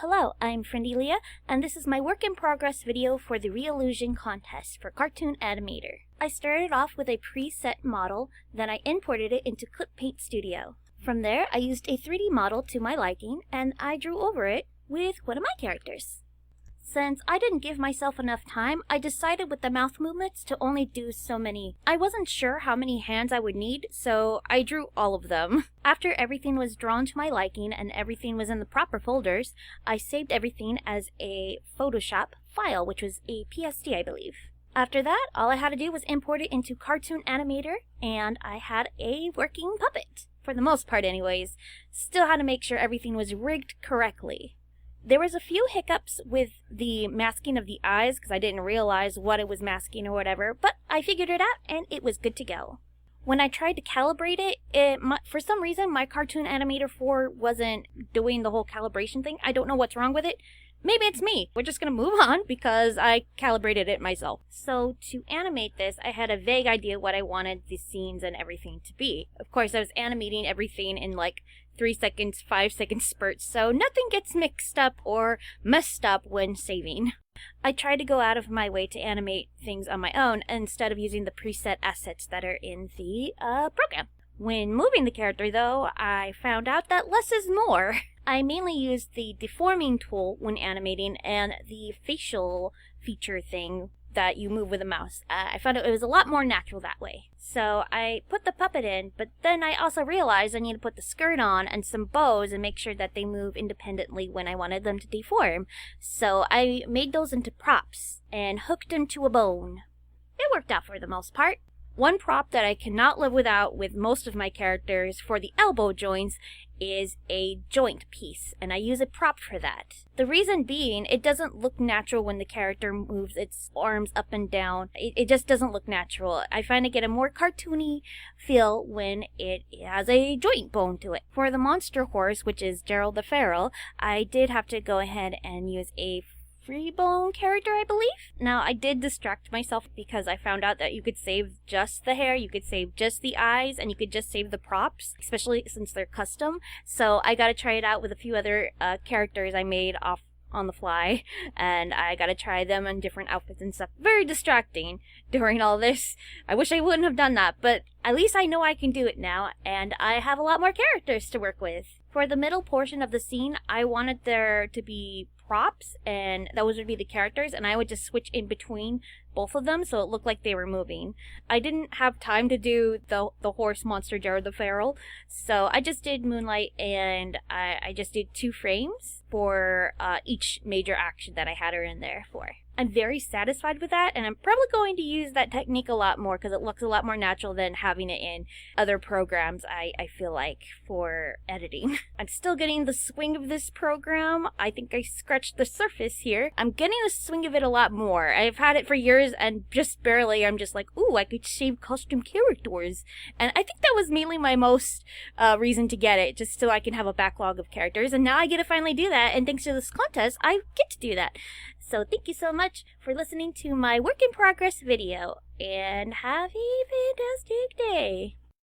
Hello, I'm Friendy Leah, and this is my work in progress video for the Re-Illusion contest for Cartoon Animator. I started off with a preset model, then I imported it into Clip Paint Studio. From there, I used a 3D model to my liking, and I drew over it with one of my characters. Since I didn't give myself enough time, I decided with the mouth movements to only do so many. I wasn't sure how many hands I would need, so I drew all of them. After everything was drawn to my liking and everything was in the proper folders, I saved everything as a Photoshop file, which was a PSD, I believe. After that, all I had to do was import it into Cartoon Animator, and I had a working puppet. For the most part anyways. Still had to make sure everything was rigged correctly. There was a few hiccups with the masking of the eyes because I didn't realize what it was masking or whatever, but I figured it out and it was good to go. When I tried to calibrate it, for some reason my Cartoon Animator 4 wasn't doing the whole calibration thing. I don't know what's wrong with it. Maybe it's me. We're just going to move on because I calibrated it myself. So to animate this, I had a vague idea what I wanted the scenes and everything to be. Of course, I was animating everything in like 3 seconds, 5 second spurts, so nothing gets mixed up or messed up when saving. I tried to go out of my way to animate things on my own instead of using the preset assets that are in the program. When moving the character, though, I found out that less is more. I mainly used the deforming tool when animating and the facial feature thing that you move with a mouse. I found it was a lot more natural that way. So I put the puppet in, but then I also realized I need to put the skirt on and some bows and make sure that they move independently when I wanted them to deform. So I made those into props and hooked them to a bone. It worked out for the most part. One prop that I cannot live without with most of my characters for the elbow joints is a joint piece, and I use a prop for that. The reason being, it doesn't look natural when the character moves its arms up and down. It just doesn't look natural. I find I get a more cartoony feel when it has a joint bone to it. For the monster horse, which is Gerald the Feral, I did have to go ahead and use a free bone character, I believe. Now, I did distract myself because I found out that you could save just the hair, you could save just the eyes, and you could just save the props, especially since they're custom. So I gotta try it out with a few other characters I made off on the fly, and I gotta try them in different outfits and stuff. Very distracting during all this. I wish I wouldn't have done that, but at least I know I can do it now, and I have a lot more characters to work with. For the middle portion of the scene, I wanted there to be props, and those would be the characters, and I would just switch in between both of them so it looked like they were moving. I didn't have time to do the horse monster Jared the Feral, so I just did Moonlight, and I just did 2 frames for each major action that I had her in there for. I'm very satisfied with that, and I'm probably going to use that technique a lot more because it looks a lot more natural than having it in other programs, I feel like, for editing. I'm still getting the swing of this program. I think I scratched the surface here. I'm getting the swing of it a lot more. I've had it for years, and just barely I'm just like, ooh, I could save custom characters. And I think that was mainly my most reason to get it, just so I can have a backlog of characters. And now I get to finally do that, and thanks to this contest, I get to do that. So thank you so much for listening to my work in progress video, and have a fantastic day.